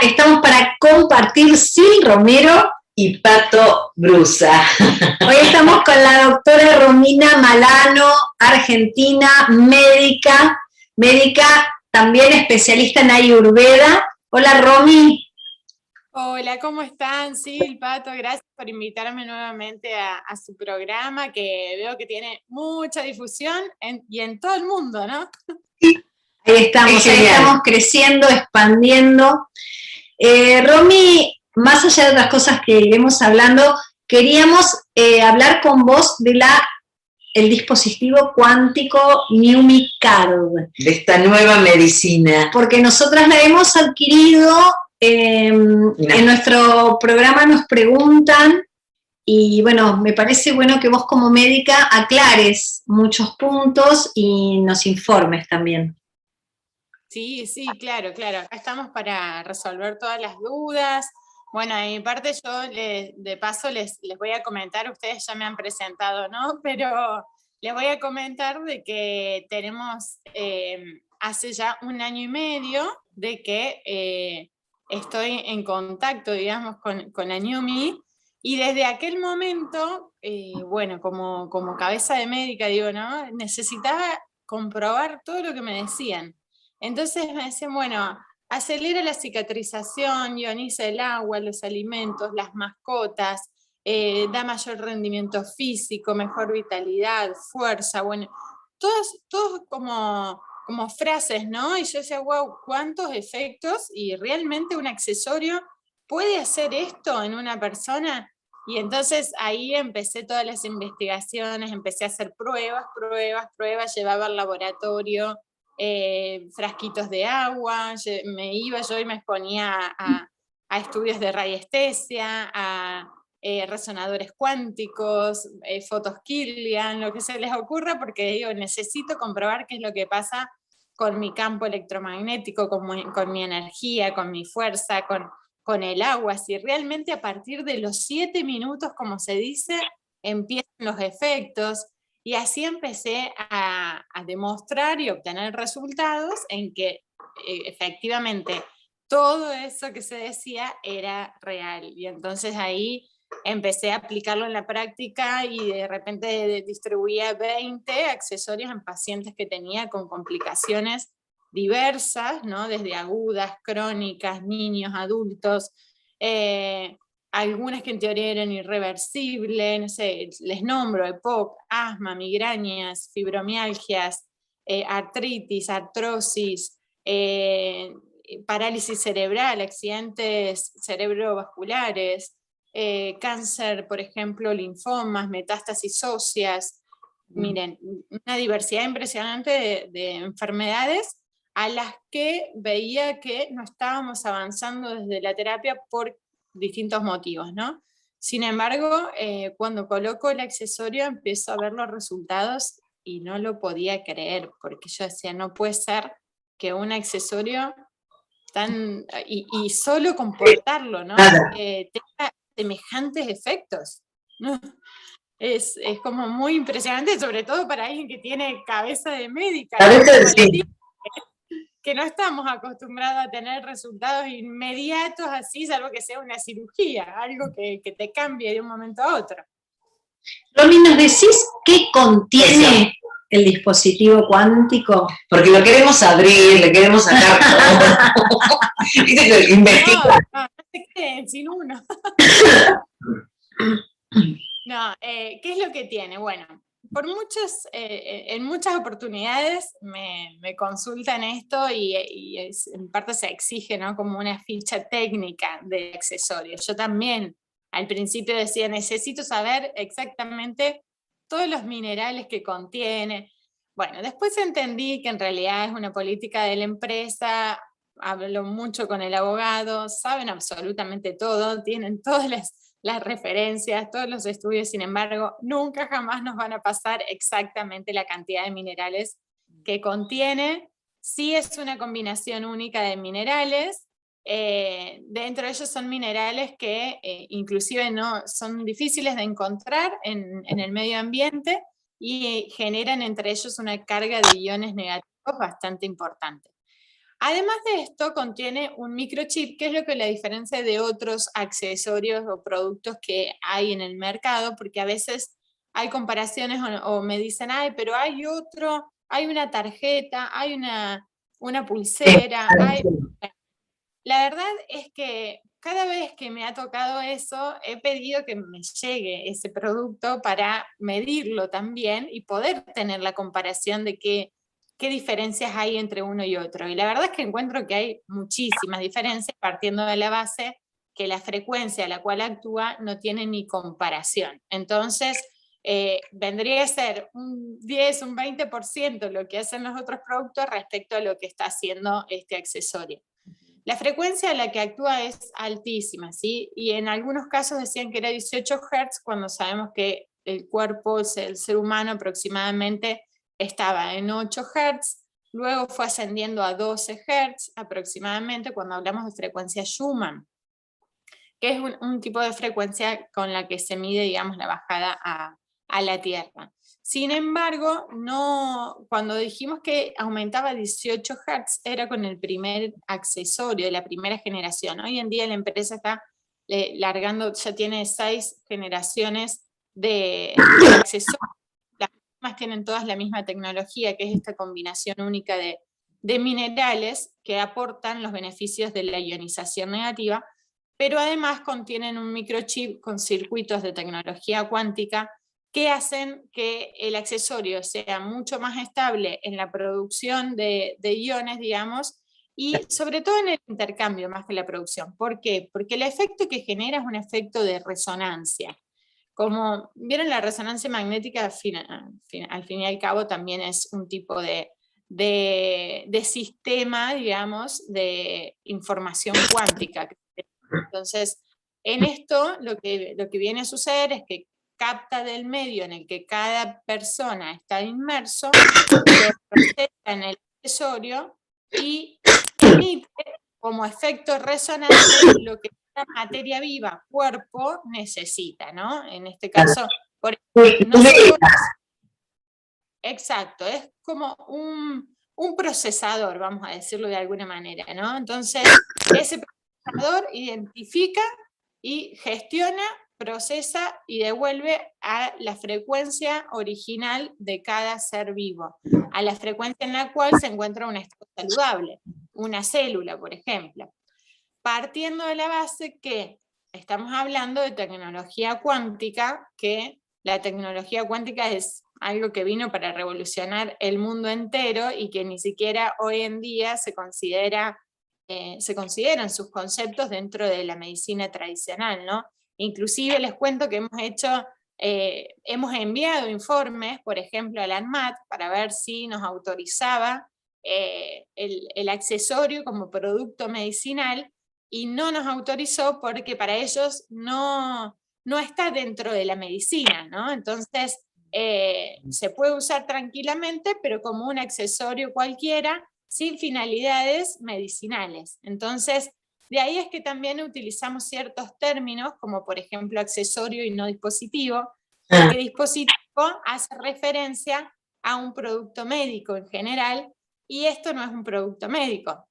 estamos para compartir Sil Romero y Pato Brusa. Hoy estamos con la doctora Romina Malano, argentina, médica, también especialista en Ayurveda. Hola, Romy. Hola, ¿cómo están? Sí, Pato, gracias por invitarme nuevamente a su programa, que veo que tiene mucha difusión y en todo el mundo, ¿no? Ahí estamos creciendo, expandiendo. Romy, más allá de otras cosas que iremos hablando, queríamos hablar con vos de el dispositivo cuántico NumiCard. De esta nueva medicina. Porque nosotras la hemos adquirido, en nuestro programa nos preguntan, y bueno, me parece bueno que vos como médica aclares muchos puntos y nos informes también. Sí, claro. Acá estamos para resolver todas las dudas. Bueno, de mi parte yo de paso les voy a comentar, ustedes ya me han presentado, ¿no? Pero les voy a comentar de que tenemos hace ya 1 año y medio de que estoy en contacto, digamos, con la NUMI, y desde aquel momento, bueno, como cabeza de médica, digo, ¿no? Necesitaba comprobar todo lo que me decían. Entonces me decían, bueno, acelera la cicatrización, ioniza el agua, los alimentos, las mascotas, da mayor rendimiento físico, mejor vitalidad, fuerza, bueno, todos como frases, ¿no? Y yo decía, wow, cuántos efectos, y realmente un accesorio puede hacer esto en una persona. Y entonces ahí empecé todas las investigaciones, empecé a hacer pruebas, llevaba al laboratorio frasquitos de agua, me iba yo y me exponía a estudios de radiestesia, a resonadores cuánticos, fotos Kirlian, lo que se les ocurra, porque digo, necesito comprobar qué es lo que pasa con mi campo electromagnético, con mi energía, con mi fuerza, con el agua, si realmente a partir de los 7 minutos, como se dice, empiezan los efectos. Y así empecé a demostrar y obtener resultados en que efectivamente todo eso que se decía era real. Y entonces ahí empecé a aplicarlo en la práctica y de repente distribuía 20 accesorios en pacientes que tenía con complicaciones diversas, ¿no? Desde agudas, crónicas, niños, adultos, algunas que en teoría eran irreversibles, no sé, les nombro: EPOC, asma, migrañas, fibromialgias, artritis, artrosis, parálisis cerebral, accidentes cerebrovasculares, cáncer, por ejemplo, linfomas, metástasis óseas. Miren, una diversidad impresionante de enfermedades a las que veía que no estábamos avanzando desde la terapia por distintos motivos, ¿no? Sin embargo, cuando coloco el accesorio empiezo a ver los resultados y no lo podía creer, porque yo decía, no puede ser que un accesorio y solo comportarlo, ¿no? Tenga semejantes efectos, ¿no? Es como muy impresionante, sobre todo para alguien que tiene cabeza de médica. Que no estamos acostumbrados a tener resultados inmediatos así, salvo que sea una cirugía, algo que te cambie de un momento a otro. Romy, ¿nos decís qué contiene el dispositivo cuántico? Porque lo queremos abrir, le queremos sacar todo. No se queden sin uno. No, ¿qué es lo que tiene? Bueno, en muchas oportunidades me consultan esto y en parte se exige, ¿no? Como una ficha técnica de accesorios. Yo también al principio decía, necesito saber exactamente todos los minerales que contiene. Bueno, después entendí que en realidad es una política de la empresa, hablo mucho con el abogado, saben absolutamente todo, tienen todas las referencias, todos los estudios, sin embargo, nunca jamás nos van a pasar exactamente la cantidad de minerales que contiene. Sí es una combinación única de minerales, dentro de ellos son minerales que inclusive no son difíciles de encontrar en el medio ambiente y generan entre ellos una carga de iones negativos bastante importante. Además de esto, contiene un microchip, que es lo que la diferencia de otros accesorios o productos que hay en el mercado, porque a veces hay comparaciones o me dicen, ay, pero hay otro, hay una tarjeta, hay una pulsera, hay... La verdad es que cada vez que me ha tocado eso, he pedido que me llegue ese producto para medirlo también y poder tener la comparación de qué diferencias hay entre uno y otro. Y la verdad es que encuentro que hay muchísimas diferencias, partiendo de la base que la frecuencia a la cual actúa no tiene ni comparación. Entonces, vendría a ser un 10, un 20% lo que hacen los otros productos respecto a lo que está haciendo este accesorio. La frecuencia a la que actúa es altísima, ¿sí? Y en algunos casos decían que era 18 Hz, cuando sabemos que el cuerpo, el ser humano aproximadamente estaba en 8 Hz, luego fue ascendiendo a 12 Hz aproximadamente cuando hablamos de frecuencia Schumann, que es un tipo de frecuencia con la que se mide, digamos, la bajada a la Tierra. Sin embargo, cuando dijimos que aumentaba 18 Hz, era con el primer accesorio de la primera generación. Hoy en día la empresa está largando, ya tiene 6 generaciones de accesorios. Las mismas tienen todas la misma tecnología, que es esta combinación única de minerales que aportan los beneficios de la ionización negativa, pero además contienen un microchip con circuitos de tecnología cuántica que hacen que el accesorio sea mucho más estable en la producción de iones, digamos, y sobre todo en el intercambio más que la producción. ¿Por qué? Porque el efecto que genera es un efecto de resonancia. Como vieron, la resonancia magnética al fin y al cabo también es un tipo de sistema, digamos, de información cuántica. Entonces, en esto lo que viene a suceder es que capta del medio en el que cada persona está inmerso, lo procesa en el accesorio y emite como efecto resonante lo que la materia viva, cuerpo, necesita, ¿no? En este caso, por ejemplo, exacto, es como un procesador, vamos a decirlo de alguna manera, ¿no? Entonces, ese procesador identifica y gestiona, procesa y devuelve a la frecuencia original de cada ser vivo, a la frecuencia en la cual se encuentra un estado saludable, una célula, por ejemplo. Partiendo de la base que estamos hablando de tecnología cuántica, que la tecnología cuántica es algo que vino para revolucionar el mundo entero y que ni siquiera hoy en día se consideran sus conceptos dentro de la medicina tradicional, ¿no? Inclusive les cuento que hemos enviado informes, por ejemplo, a la ANMAT, para ver si nos autorizaba el accesorio como producto medicinal, y no nos autorizó porque para ellos no está dentro de la medicina, ¿no? Entonces, se puede usar tranquilamente, pero como un accesorio cualquiera, sin finalidades medicinales. Entonces, de ahí es que también utilizamos ciertos términos, como por ejemplo accesorio y no dispositivo, porque dispositivo hace referencia a un producto médico en general, y esto no es un producto médico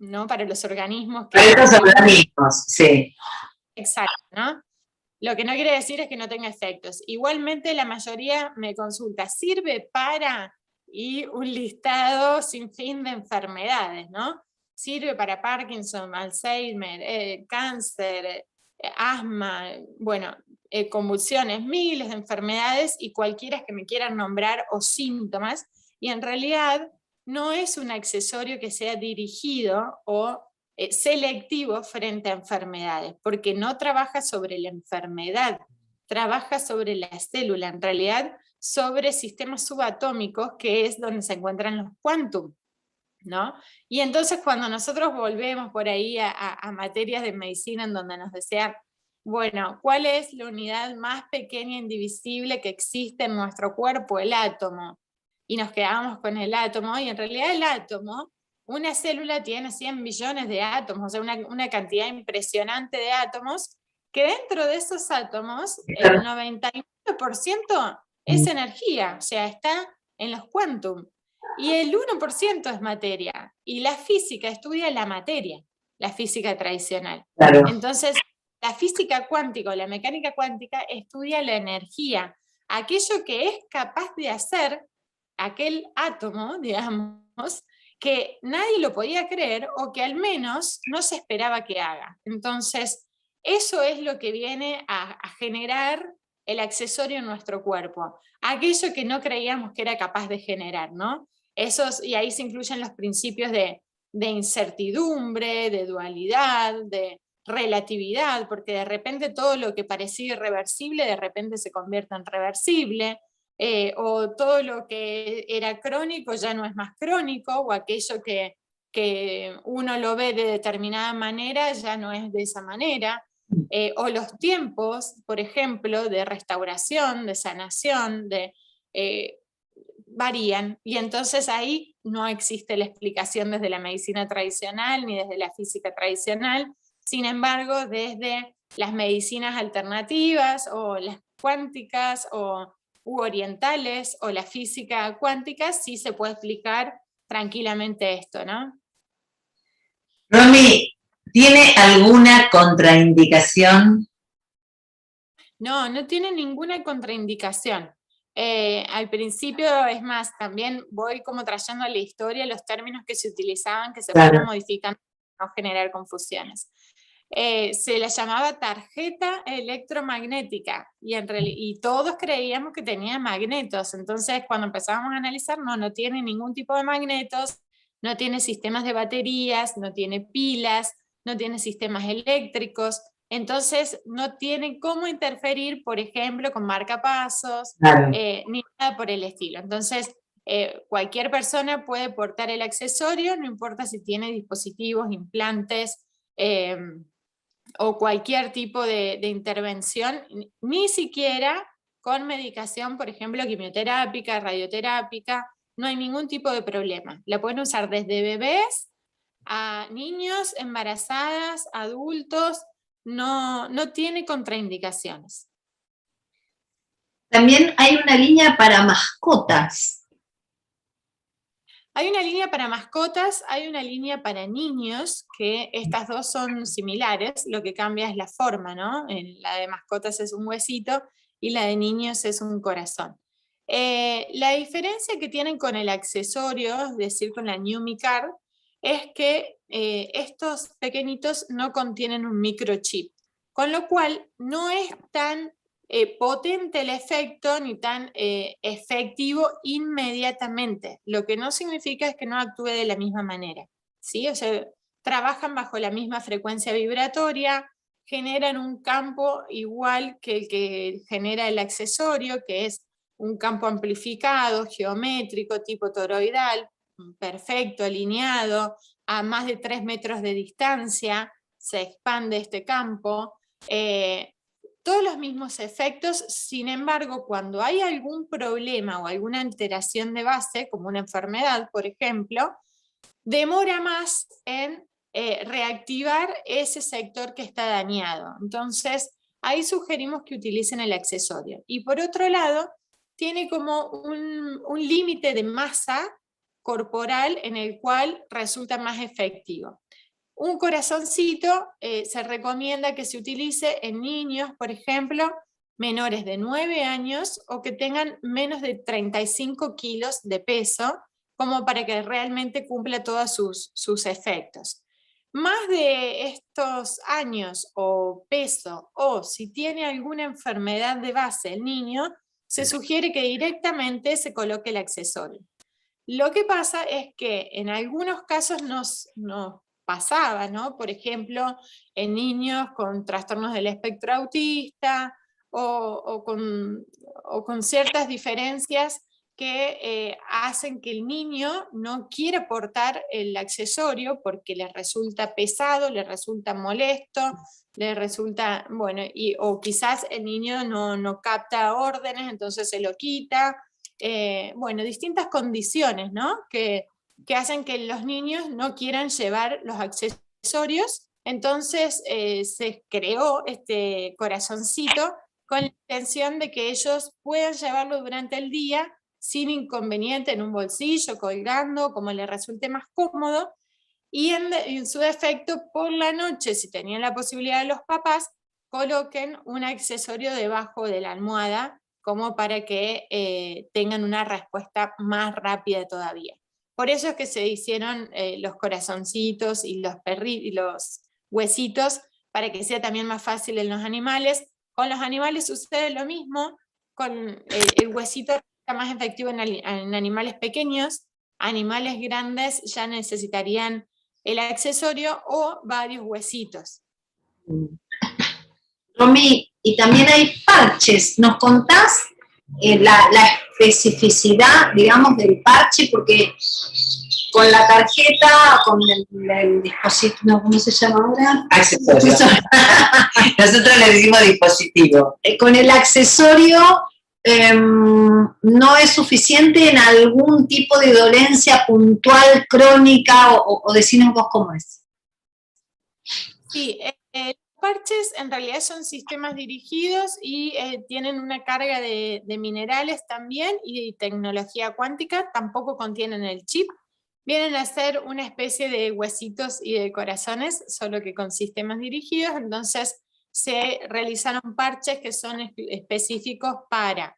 no para los organismos. Para estos organismos, sí. Exacto, ¿no? Lo que no quiere decir es que no tenga efectos. Igualmente la mayoría me consulta, ¿sirve para? Y un listado sin fin de enfermedades, ¿no? Sirve para Parkinson, Alzheimer, cáncer, asma, bueno, convulsiones, miles de enfermedades y cualquiera que me quieran nombrar o síntomas, y en realidad no es un accesorio que sea dirigido o selectivo frente a enfermedades, porque no trabaja sobre la enfermedad, trabaja sobre la célula, en realidad sobre sistemas subatómicos, que es donde se encuentran los quantum, ¿no? Y entonces cuando nosotros volvemos por ahí a materias de medicina en donde nos decían, bueno, ¿cuál es la unidad más pequeña e indivisible que existe en nuestro cuerpo? El átomo. Y nos quedamos con el átomo, y en realidad el átomo, una célula tiene 100 billones de átomos, o sea, una cantidad impresionante de átomos, que dentro de esos átomos, el 99% es energía, o sea, está en los quantum. y el 1% es materia. Y la física estudia la materia, la física tradicional. Claro. Entonces, la física cuántica o la mecánica cuántica estudia la energía, aquello que es capaz de hacer aquel átomo, digamos, que nadie lo podía creer o que al menos no se esperaba que haga. Entonces, eso es lo que viene a generar el accesorio en nuestro cuerpo, aquello que no creíamos que era capaz de generar, ¿no? Y ahí se incluyen los principios de incertidumbre, de dualidad, de relatividad, porque de repente todo lo que parecía irreversible de repente se convierte en reversible, o todo lo que era crónico ya no es más crónico, o aquello que uno lo ve de determinada manera ya no es de esa manera, o los tiempos, por ejemplo, de restauración, de sanación, varían, y entonces ahí no existe la explicación desde la medicina tradicional ni desde la física tradicional. Sin embargo, desde las medicinas alternativas o las cuánticas u orientales o la física cuántica sí se puede explicar tranquilamente esto, ¿no? Romy, ¿tiene alguna contraindicación? No, no tiene ninguna contraindicación. Al principio, es más, también voy como trayendo a la historia los términos que se utilizaban, que se fueron modificando para no generar confusiones. Se la llamaba tarjeta electromagnética y todos creíamos que tenía magnetos. Entonces, cuando empezábamos a analizar, no tiene ningún tipo de magnetos, no tiene sistemas de baterías, no tiene pilas, no tiene sistemas eléctricos. Entonces, no tiene cómo interferir, por ejemplo, con marcapasos, ni nada por el estilo. Entonces, cualquier persona puede portar el accesorio, no importa si tiene dispositivos, implantes, o cualquier tipo de intervención, ni siquiera con medicación, por ejemplo, quimioterápica, radioterápica, no hay ningún tipo de problema. La pueden usar desde bebés a niños, embarazadas, adultos, no tiene contraindicaciones. También hay una línea para mascotas. Hay una línea para mascotas, hay una línea para niños, que estas dos son similares, lo que cambia es la forma, ¿no? La de mascotas es un huesito y la de niños es un corazón. La diferencia que tienen con el accesorio, es decir, con la New Card, es que estos pequeñitos no contienen un microchip, con lo cual no es tan potente el efecto ni tan efectivo inmediatamente, lo que no significa es que no actúe de la misma manera, ¿sí? O sea, trabajan bajo la misma frecuencia vibratoria, generan un campo igual que el que genera el accesorio, que es un campo amplificado, geométrico, tipo toroidal, perfecto, alineado, a más de 3 metros de distancia, se expande este campo. Todos los mismos efectos, sin embargo, cuando hay algún problema o alguna alteración de base, como una enfermedad, por ejemplo, demora más en reactivar ese sector que está dañado. Entonces, ahí sugerimos que utilicen el accesorio. Y por otro lado, tiene como un límite de masa corporal en el cual resulta más efectivo. Un corazoncito se recomienda que se utilice en niños, por ejemplo, menores de 9 años o que tengan menos de 35 kilos de peso, como para que realmente cumpla todos sus efectos. Más de estos años o peso, o si tiene alguna enfermedad de base el niño, se sugiere que directamente se coloque el accesorio. Lo que pasa es que en algunos casos nos pasaba, ¿no? Por ejemplo, en niños con trastornos del espectro autista o con ciertas diferencias que hacen que el niño no quiera portar el accesorio porque le resulta pesado, le resulta molesto, le resulta, bueno, o quizás el niño no capta órdenes, entonces se lo quita. Bueno, distintas condiciones, ¿no? Que hacen que los niños no quieran llevar los accesorios. Entonces se creó este corazoncito con la intención de que ellos puedan llevarlo durante el día sin inconveniente en un bolsillo, colgando, como le resulte más cómodo, y en su defecto, por la noche, si tenían la posibilidad los papás, coloquen un accesorio debajo de la almohada, como para que tengan una respuesta más rápida todavía. Por eso es que se hicieron los corazoncitos y los huesitos, para que sea también más fácil en los animales. Con los animales sucede lo mismo, con el huesito está más efectivo en animales pequeños, animales grandes ya necesitarían el accesorio o varios huesitos. Romy, y también hay parches. ¿Nos contás la especificidad, digamos, del parche? Porque con la tarjeta, con el dispositivo, no, ¿cómo se llama ahora? Accesorio. Nosotros le decimos dispositivo. Con el accesorio no es suficiente en algún tipo de dolencia puntual, crónica, o decinos vos cómo es. Sí, los parches en realidad son sistemas dirigidos y tienen una carga de minerales también y tecnología cuántica, tampoco contienen el chip. Vienen a ser una especie de huesitos y de corazones, solo que con sistemas dirigidos. Entonces se realizaron parches que son específicos para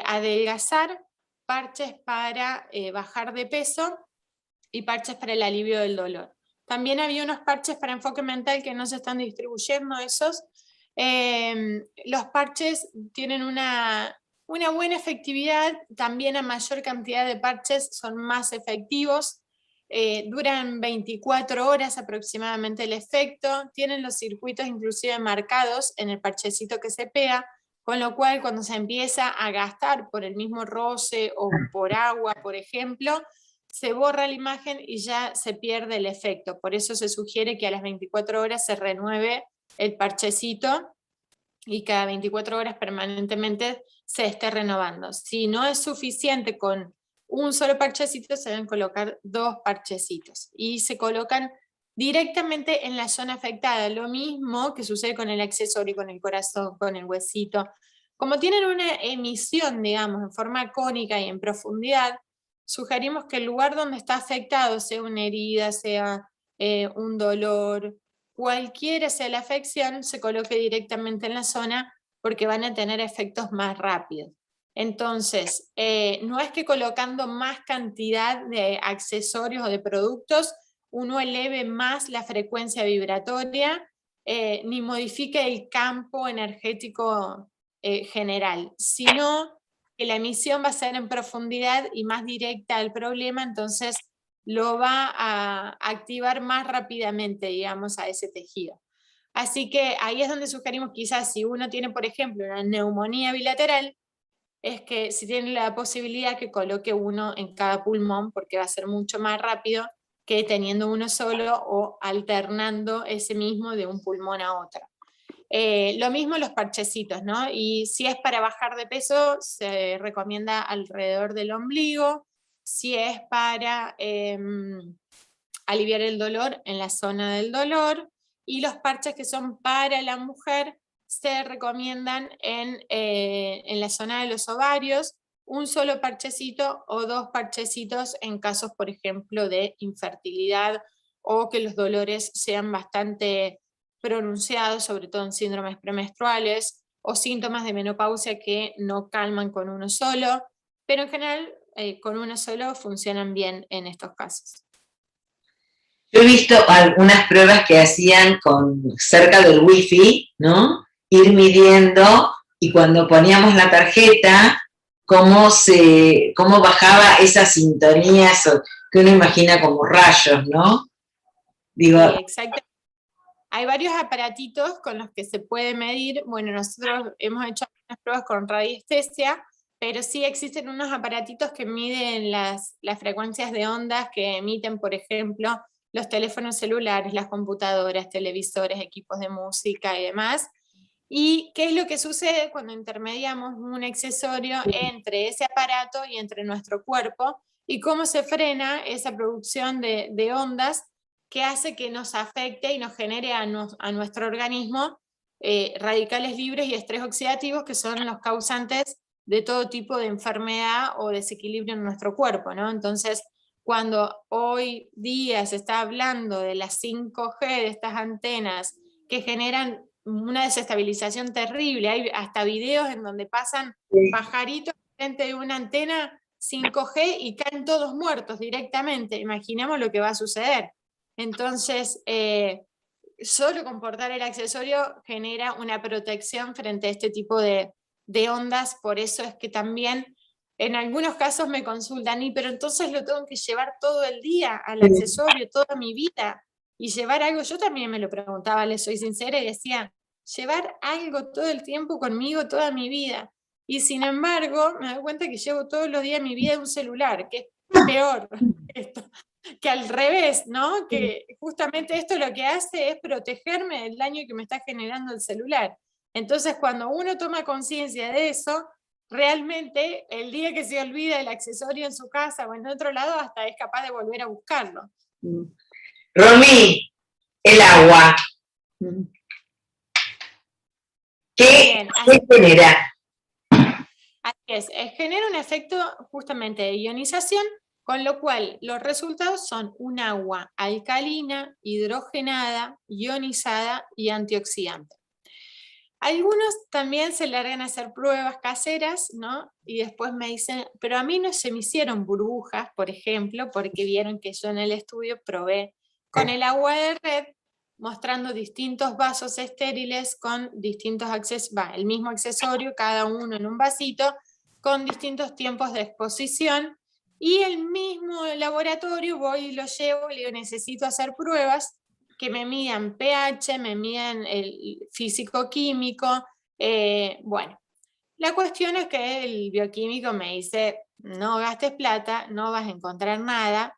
adelgazar, parches para bajar de peso y parches para el alivio del dolor. También había unos parches para enfoque mental que no se están distribuyendo esos. Los parches tienen una buena efectividad, también a mayor cantidad de parches son más efectivos, duran 24 horas aproximadamente el efecto, tienen los circuitos inclusive marcados en el parchecito que se pega, con lo cual cuando se empieza a gastar por el mismo roce o por agua, por ejemplo, se borra la imagen y ya se pierde el efecto. Por eso se sugiere que a las 24 horas se renueve el parchecito y cada 24 horas permanentemente se esté renovando. Si no es suficiente con un solo parchecito, se deben colocar 2 parchecitos y se colocan directamente en la zona afectada. Lo mismo que sucede con el accesorio, con el corazón, con el huesito. Como tienen una emisión, digamos, en forma cónica y en profundidad, sugerimos que el lugar donde está afectado, sea una herida, sea un dolor, cualquiera sea la afección, se coloque directamente en la zona porque van a tener efectos más rápidos. Entonces, no es que colocando más cantidad de accesorios o de productos uno eleve más la frecuencia vibratoria, ni modifique el campo energético general, sino que la emisión va a ser en profundidad y más directa al problema, entonces lo va a activar más rápidamente, digamos, a ese tejido. Así que ahí es donde sugerimos quizás si uno tiene, por ejemplo, una neumonía bilateral, es que si tiene la posibilidad que coloque uno en cada pulmón, porque va a ser mucho más rápido que teniendo uno solo o alternando ese mismo de un pulmón a otro. Lo mismo los parchecitos, ¿no? Y si es para bajar de peso, se recomienda alrededor del ombligo. Si es para aliviar el dolor, en la zona del dolor. Y los parches que son para la mujer se recomiendan en la zona de los ovarios, un solo parchecito o 2 parchecitos en casos, por ejemplo, de infertilidad o que los dolores sean bastante pronunciados, sobre todo en síndromes premenstruales o síntomas de menopausia que no calman con uno solo, pero en general con uno solo funcionan bien en estos casos. Yo he visto algunas pruebas que hacían cerca del wifi, ¿no? Ir midiendo y cuando poníamos la tarjeta, cómo bajaba esas sintonías que uno imagina como rayos, ¿no? Digo, sí, exacto. Hay varios aparatitos con los que se puede medir. Bueno, nosotros hemos hecho algunas pruebas con radiestesia, pero sí existen unos aparatitos que miden las frecuencias de ondas que emiten, por ejemplo, los teléfonos celulares, las computadoras, televisores, equipos de música y demás. ¿Y qué es lo que sucede cuando intermediamos un accesorio entre ese aparato y entre nuestro cuerpo? Y cómo se frena esa producción de ondas que hace que nos afecte y nos genere a nuestro organismo radicales libres y estrés oxidativos, que son los causantes de todo tipo de enfermedad o desequilibrio en nuestro cuerpo, ¿no? Entonces, cuando hoy día se está hablando de las 5G, de estas antenas que generan una desestabilización terrible, hay hasta videos en donde pasan pajaritos frente de una antena 5G y caen todos muertos directamente. Imaginemos lo que va a suceder. Entonces, solo con portar el accesorio genera una protección frente a este tipo de ondas, por eso es que también en algunos casos me consultan, pero entonces lo tengo que llevar todo el día al accesorio, toda mi vida, y llevar algo, yo también me lo preguntaba, les soy sincera, y decía, llevar algo todo el tiempo conmigo toda mi vida, y sin embargo me doy cuenta que llevo todos los días mi vida en un celular, que es peor esto, que al revés, ¿no? Que justamente esto lo que hace es protegerme del daño que me está generando el celular. Entonces, cuando uno toma conciencia de eso, realmente el día que se olvida el accesorio en su casa o en otro lado, hasta es capaz de volver a buscarlo. Romy, el agua. ¿Qué genera? Así es, genera un efecto justamente de ionización, con lo cual los resultados son un agua alcalina, hidrogenada, ionizada y antioxidante. Algunos también se largan a hacer pruebas caseras, ¿no? Y después me dicen, pero a mí no se me hicieron burbujas, por ejemplo, porque vieron que yo en el estudio probé con el agua de red, mostrando distintos vasos estériles con distintos el mismo accesorio, cada uno en un vasito, con distintos tiempos de exposición, y el mismo laboratorio voy y lo llevo, y le digo, necesito hacer pruebas que me midan pH, me midan el físico-químico, bueno. La cuestión es que el bioquímico me dice, no gastes plata, no vas a encontrar nada,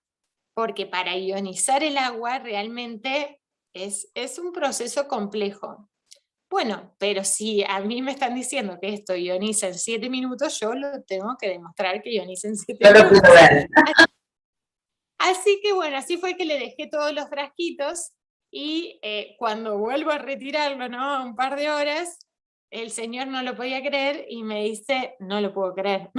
porque para ionizar el agua realmente es un proceso complejo. Bueno, pero si a mí me están diciendo que esto ioniza en 7 minutos, yo lo tengo que demostrar que ioniza en 7 minutos. Así que bueno, así fue que le dejé todos los frasquitos y cuando vuelvo a retirarlo, ¿no? Un par de horas, el señor no lo podía creer y me dice, no lo puedo creer.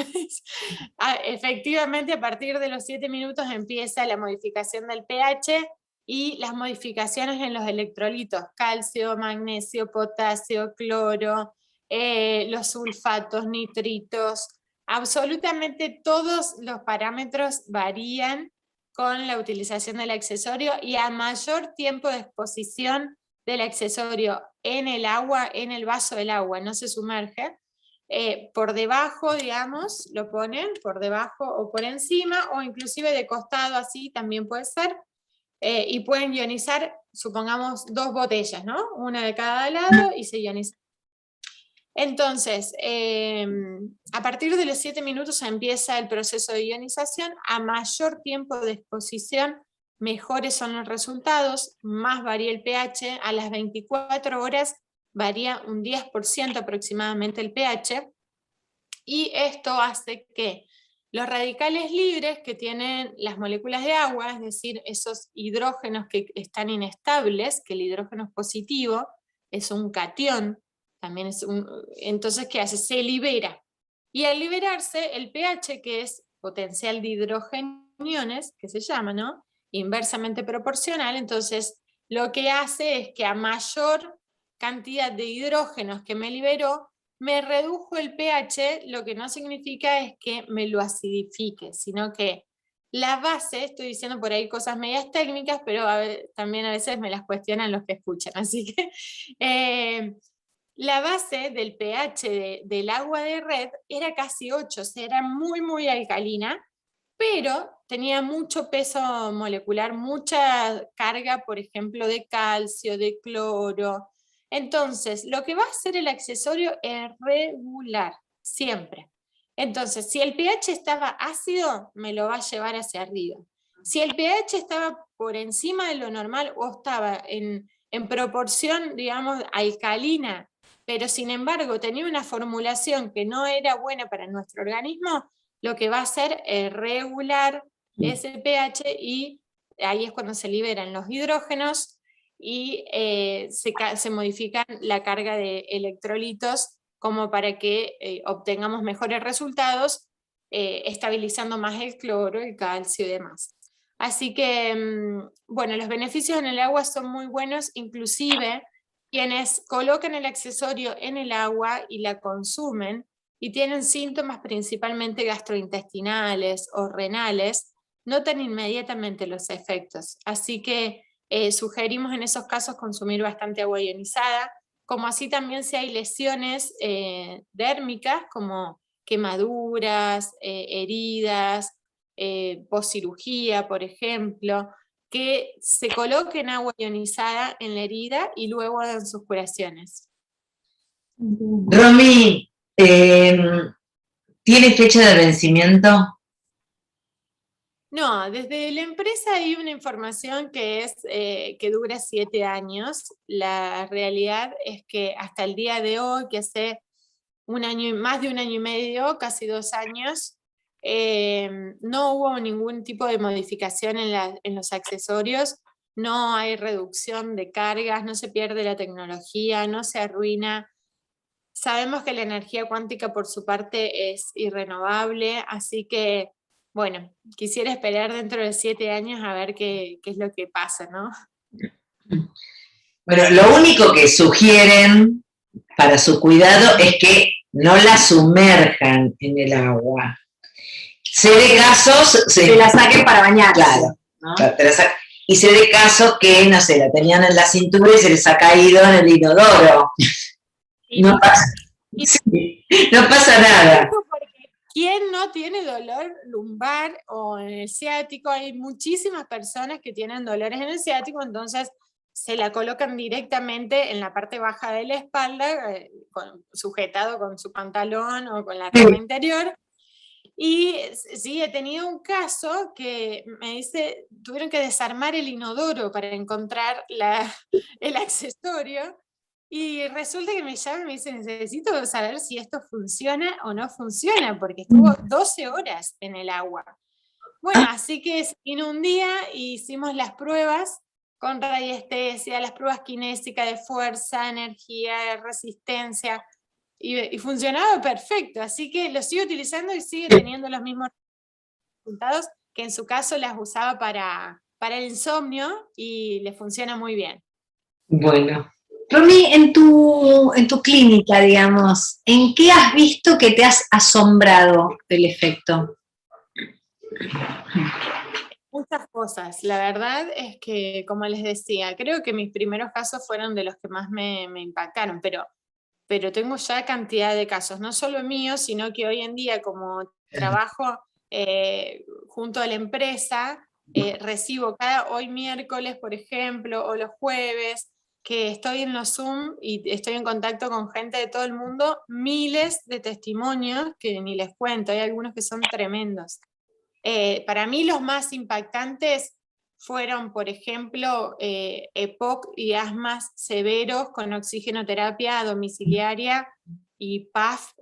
Efectivamente, a partir de los 7 minutos empieza la modificación del pH y las modificaciones en los electrolitos, calcio, magnesio, potasio, cloro, los sulfatos, nitritos, absolutamente todos los parámetros varían con la utilización del accesorio, y a mayor tiempo de exposición del accesorio en el agua, en el vaso del agua, no se sumerge, por debajo, digamos, lo ponen por debajo o por encima, o inclusive de costado, así también puede ser, y pueden ionizar, supongamos, 2 botellas, ¿no? Una de cada lado y se ioniza. Entonces, a partir de los 7 minutos empieza el proceso de ionización. A mayor tiempo de exposición, mejores son los resultados, más varía el pH. A las 24 horas varía un 10% aproximadamente el pH, y esto hace que los radicales libres que tienen las moléculas de agua, es decir, esos hidrógenos que están inestables, que el hidrógeno es positivo, es un catión, también es entonces, ¿qué hace? Se libera. Y al liberarse, el pH, que es potencial de hidrogeniones, que se llama, ¿no? Inversamente proporcional, entonces lo que hace es que a mayor cantidad de hidrógenos que me liberó, me redujo el pH, lo que no significa es que me lo acidifique, sino que la base, estoy diciendo por ahí cosas medias técnicas, pero también a veces me las cuestionan los que escuchan, así que la base del pH del agua de red era casi 8, o sea, era muy, muy alcalina, pero tenía mucho peso molecular, mucha carga, por ejemplo, de calcio, de cloro. Entonces, lo que va a hacer el accesorio es regular, siempre. Entonces, si el pH estaba ácido, me lo va a llevar hacia arriba. Si el pH estaba por encima de lo normal o estaba en proporción, digamos, alcalina, pero sin embargo tenía una formulación que no era buena para nuestro organismo, lo que va a hacer es regular ese pH, y ahí es cuando se liberan los hidrógenos y se modifican la carga de electrolitos como para que obtengamos mejores resultados, estabilizando más el cloro, el calcio y demás. Así que, bueno, los beneficios en el agua son muy buenos, inclusive quienes colocan el accesorio en el agua y la consumen y tienen síntomas principalmente gastrointestinales o renales, notan inmediatamente los efectos. Así que sugerimos en esos casos consumir bastante agua ionizada, como así también si hay lesiones dérmicas como quemaduras, heridas, postcirugía, por ejemplo, que se coloquen agua ionizada en la herida y luego hagan sus curaciones. Romy, ¿tiene fecha de vencimiento? No, desde la empresa hay una información que es que dura 7 años. La realidad es que hasta el día de hoy, que hace más de un año y medio, casi 2 años, no hubo ningún tipo de modificación en los accesorios, no hay reducción de cargas, no se pierde la tecnología, no se arruina. Sabemos que la energía cuántica por su parte es irrenovable, así que, bueno, quisiera esperar dentro de 7 años a ver qué es lo que pasa, ¿no? Bueno, lo único que sugieren para su cuidado es que no la sumerjan en el agua. Se de casos... Se la saquen para bañarse. Claro, ¿no? Claro, y se de casos que, no sé, la tenían en la cintura y se les ha caído en el inodoro. No pasa, sí, no pasa nada. ¿Quién no tiene dolor lumbar o en el ciático? Hay muchísimas personas que tienen dolores en el ciático, entonces se la colocan directamente en la parte baja de la espalda, sujetado con su pantalón o con la ropa interior. Y sí, he tenido un caso que me dice, tuvieron que desarmar el inodoro para encontrar el accesorio. Y resulta que me llama y me dice, necesito saber si esto funciona o no funciona, porque estuvo 12 horas en el agua. Bueno, así que vino un día y hicimos las pruebas con radiestesia, las pruebas kinésicas de fuerza, energía, de resistencia, y funcionaba perfecto. Así que lo sigo utilizando y sigue teniendo los mismos resultados que en su caso las usaba para el insomnio y le funciona muy bien. Bueno. Romy, en tu clínica, digamos, ¿en qué has visto que te has asombrado del efecto? Muchas cosas. La verdad es que, como les decía, creo que mis primeros casos fueron de los que más me impactaron, pero tengo ya cantidad de casos, no solo míos, sino que hoy en día, como trabajo junto a la empresa, recibo hoy miércoles, por ejemplo, o los jueves, que estoy en los Zoom y estoy en contacto con gente de todo el mundo, miles de testimonios que ni les cuento, hay algunos que son tremendos. Para mí los más impactantes fueron, por ejemplo, EPOC y asmas severos con oxigenoterapia domiciliaria y PAF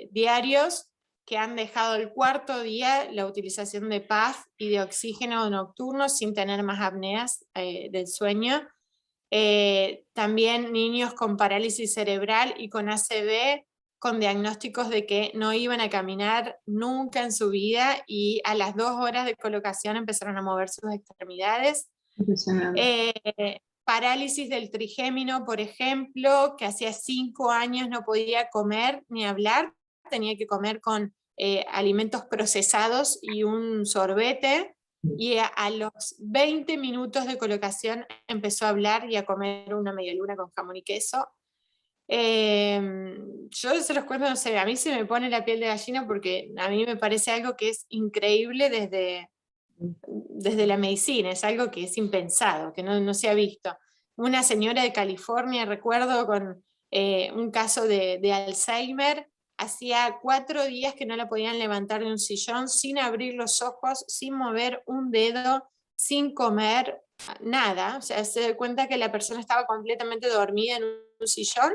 diarios, que han dejado el 4.º día la utilización de PAF y de oxígeno nocturno sin tener más apneas del sueño. También niños con parálisis cerebral y con ACV, con diagnósticos de que no iban a caminar nunca en su vida y a las 2 horas de colocación empezaron a mover sus extremidades. Parálisis del trigémino, por ejemplo, que hacía 5 años no podía comer ni hablar, tenía que comer con alimentos procesados y un sorbete, y a los 20 minutos de colocación empezó a hablar y a comer una medialuna con jamón y queso. Yo se los cuento, no sé, a mí se me pone la piel de gallina porque a mí me parece algo que es increíble desde la medicina, es algo que es impensado, que no se ha visto. Una señora de California, recuerdo, con un caso de Alzheimer, hacía 4 días que no la podían levantar de un sillón sin abrir los ojos, sin mover un dedo, sin comer nada. O sea, se da cuenta que la persona estaba completamente dormida en un sillón.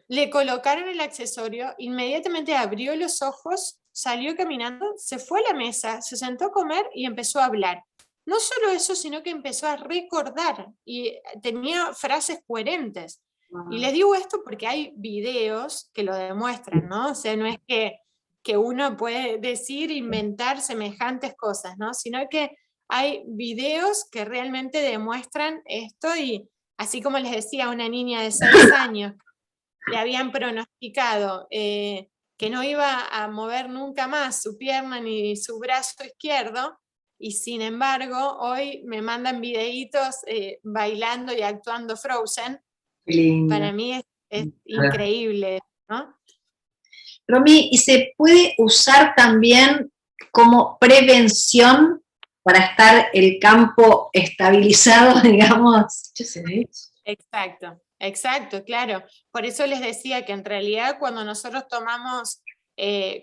Le colocaron el accesorio, inmediatamente abrió los ojos, salió caminando, se fue a la mesa, se sentó a comer y empezó a hablar. No solo eso, sino que empezó a recordar y tenía frases coherentes. Y les digo esto porque hay videos que lo demuestran, ¿no? O sea, no es que uno puede decir, inventar semejantes cosas, ¿no? Sino que hay videos que realmente demuestran esto y así como les decía a una niña de 6 años, le habían pronosticado que no iba a mover nunca más su pierna ni su brazo izquierdo, y sin embargo hoy me mandan videitos bailando y actuando Frozen. Para mí es increíble, ¿no? Romy, ¿y se puede usar también como prevención para estar el campo estabilizado, digamos? Exacto, claro. Por eso les decía que en realidad cuando nosotros tomamos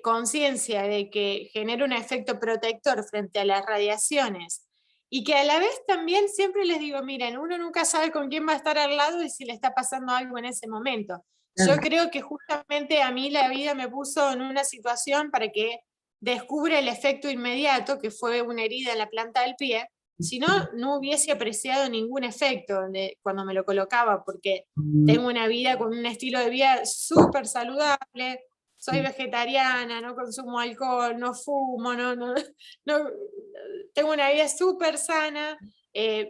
conciencia de que genera un efecto protector frente a las radiaciones, y que a la vez también siempre les digo, miren, uno nunca sabe con quién va a estar al lado y si le está pasando algo en ese momento. Yo creo que justamente a mí la vida me puso en una situación para que descubra el efecto inmediato, que fue una herida en la planta del pie. Si no, no hubiese apreciado ningún efecto cuando me lo colocaba, porque tengo una vida con un estilo de vida súper saludable, soy vegetariana, no consumo alcohol, no fumo, no tengo una vida súper sana,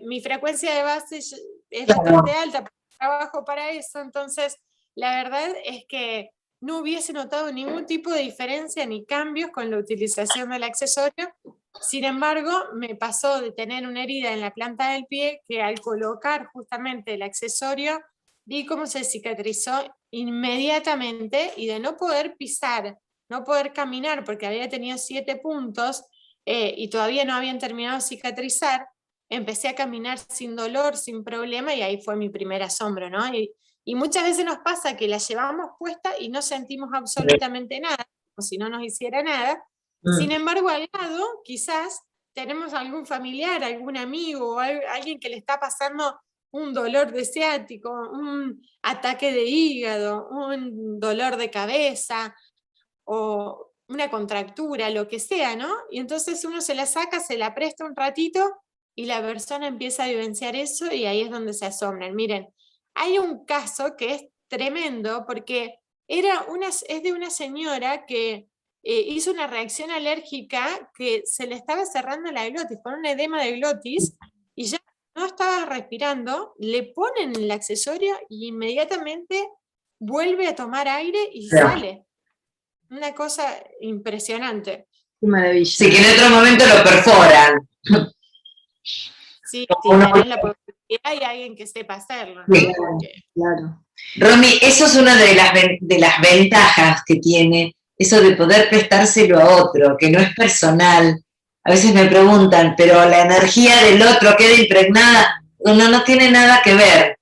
mi frecuencia de base es bastante alta, trabajo para eso, entonces la verdad es que no hubiese notado ningún tipo de diferencia ni cambios con la utilización del accesorio. Sin embargo, me pasó de tener una herida en la planta del pie que al colocar justamente el accesorio vi cómo se cicatrizó inmediatamente, y de no poder pisar, no poder caminar porque había tenido 7 puntos y todavía no habían terminado de cicatrizar, empecé a caminar sin dolor, sin problema, y ahí fue mi primer asombro, ¿no? Y muchas veces nos pasa que la llevamos puesta y no sentimos absolutamente nada, como si no nos hiciera nada. Sin embargo, al lado, quizás tenemos algún familiar, algún amigo, o alguien que le está pasando un dolor de ciático, un ataque de hígado, un dolor de cabeza, o una contractura, lo que sea, ¿no? Y entonces uno se la saca, se la presta un ratito, y la persona empieza a vivenciar eso, y ahí es donde se asombran. Miren, hay un caso que es tremendo, porque es de una señora que hizo una reacción alérgica que se le estaba cerrando la glotis, con un edema de glotis, y ya no estaba respirando, le ponen el accesorio y inmediatamente vuelve a tomar aire y sale. Una cosa impresionante. Qué maravilla. Sí, que en otro momento lo perforan. Sí, si tenés la posibilidad y alguien que sepa hacerlo, ¿no? Sí, claro. Romy, eso es una de las ventajas que tiene, eso de poder prestárselo a otro, que no es personal. A veces me preguntan, pero la energía del otro queda impregnada. No tiene nada que ver.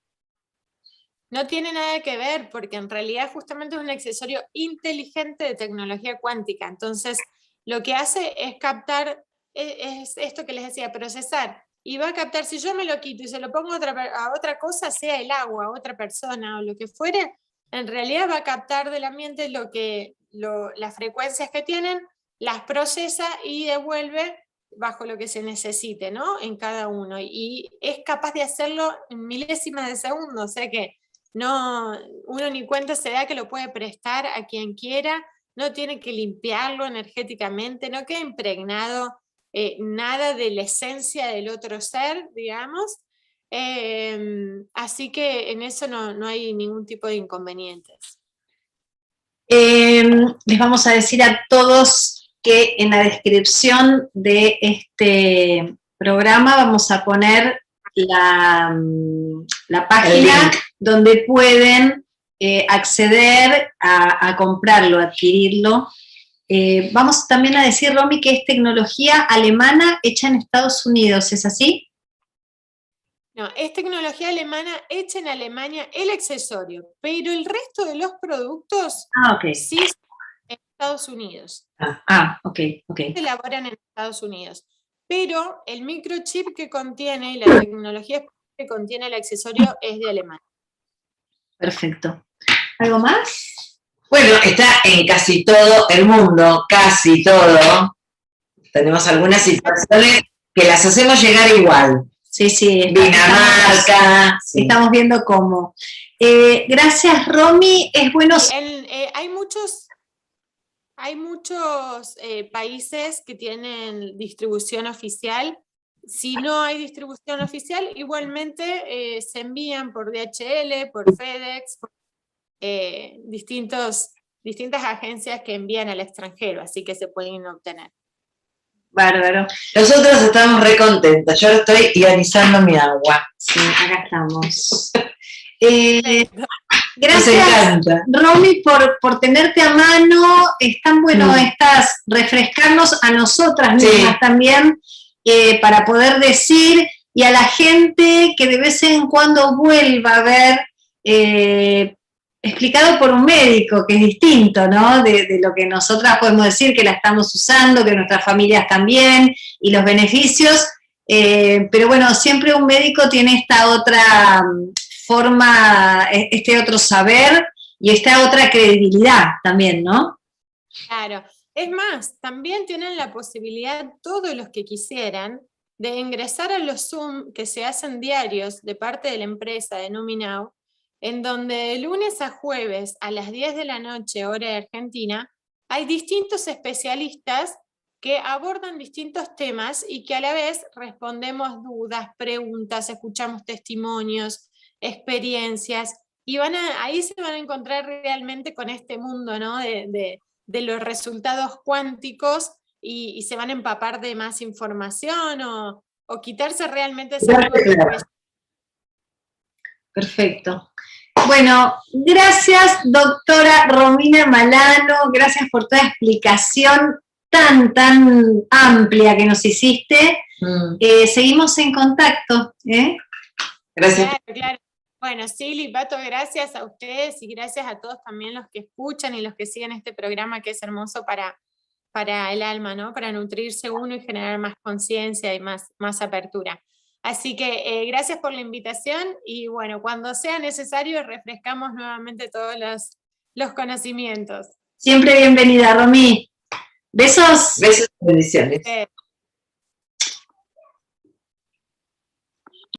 No tiene nada que ver, porque en realidad justamente es un accesorio inteligente de tecnología cuántica. Entonces, lo que hace es captar, es esto que les decía, procesar. Y va a captar, si yo me lo quito y se lo pongo a otra cosa, sea el agua, a otra persona o lo que fuere, en realidad va a captar del ambiente las frecuencias que tienen, las procesa y devuelve bajo lo que se necesite, ¿no? En cada uno. Y es capaz de hacerlo en milésimas de segundo, o sea que no, uno ni cuenta se da que lo puede prestar a quien quiera, no tiene que limpiarlo energéticamente, no queda impregnado nada de la esencia del otro ser, digamos. Así que en eso no hay ningún tipo de inconvenientes. Les vamos a decir a todos que en la descripción de este programa vamos a poner la página donde pueden acceder a comprarlo, adquirirlo. Vamos también a decir, Romy, que es tecnología alemana hecha en Estados Unidos, ¿es así? No, es tecnología alemana hecha en Alemania, el accesorio, pero el resto de los productos sí son en Estados Unidos. Ok. Se elaboran en Estados Unidos. Pero el microchip que contiene y la tecnología que contiene el accesorio es de Alemania. Perfecto. ¿Algo más? Bueno, está en casi todo el mundo, casi todo. Tenemos algunas situaciones que las hacemos llegar igual. Sí. Dinamarca. Estamos viendo cómo. Gracias, Romy. Es bueno. Hay muchos países que tienen distribución oficial. Si no hay distribución oficial, igualmente se envían por DHL, por FedEx, por, distintas agencias que envían al extranjero, así que se pueden obtener. Bárbaro. Nosotros estamos re contentos. Yo estoy ionizando mi agua. Sí, acá estamos. Gracias, Romy, por tenerte a mano. Es tan bueno refrescarnos a nosotras mismas también, para poder decir, y a la gente que de vez en cuando vuelva a ver, explicado por un médico, que es distinto, ¿no? De lo que nosotras podemos decir, que la estamos usando, que nuestras familias también, y los beneficios. Pero bueno, siempre un médico tiene esta otra forma, este otro saber y esta otra credibilidad también, ¿no? Claro. Es más, también tienen la posibilidad, todos los que quisieran, de ingresar a los Zoom que se hacen diarios de parte de la empresa de Numinau, en donde de lunes a jueves a las 10 de la noche, hora de Argentina, hay distintos especialistas que abordan distintos temas y que a la vez respondemos dudas, preguntas, escuchamos testimonios, experiencias, y ahí se van a encontrar realmente con este mundo, ¿no? de los resultados cuánticos y se van a empapar de más información o quitarse realmente esa duda. Perfecto. Bueno, gracias, doctora Romina Malano, gracias por toda explicación tan amplia que nos hiciste. Seguimos en contacto. Gracias. Claro. Bueno, Silly, Pato, gracias a ustedes y gracias a todos también los que escuchan y los que siguen este programa que es hermoso para el alma, ¿no? Para nutrirse uno y generar más conciencia y más apertura. Así que gracias por la invitación y bueno, cuando sea necesario refrescamos nuevamente todos los conocimientos. Siempre bienvenida, Romy. Besos. Besos y bendiciones.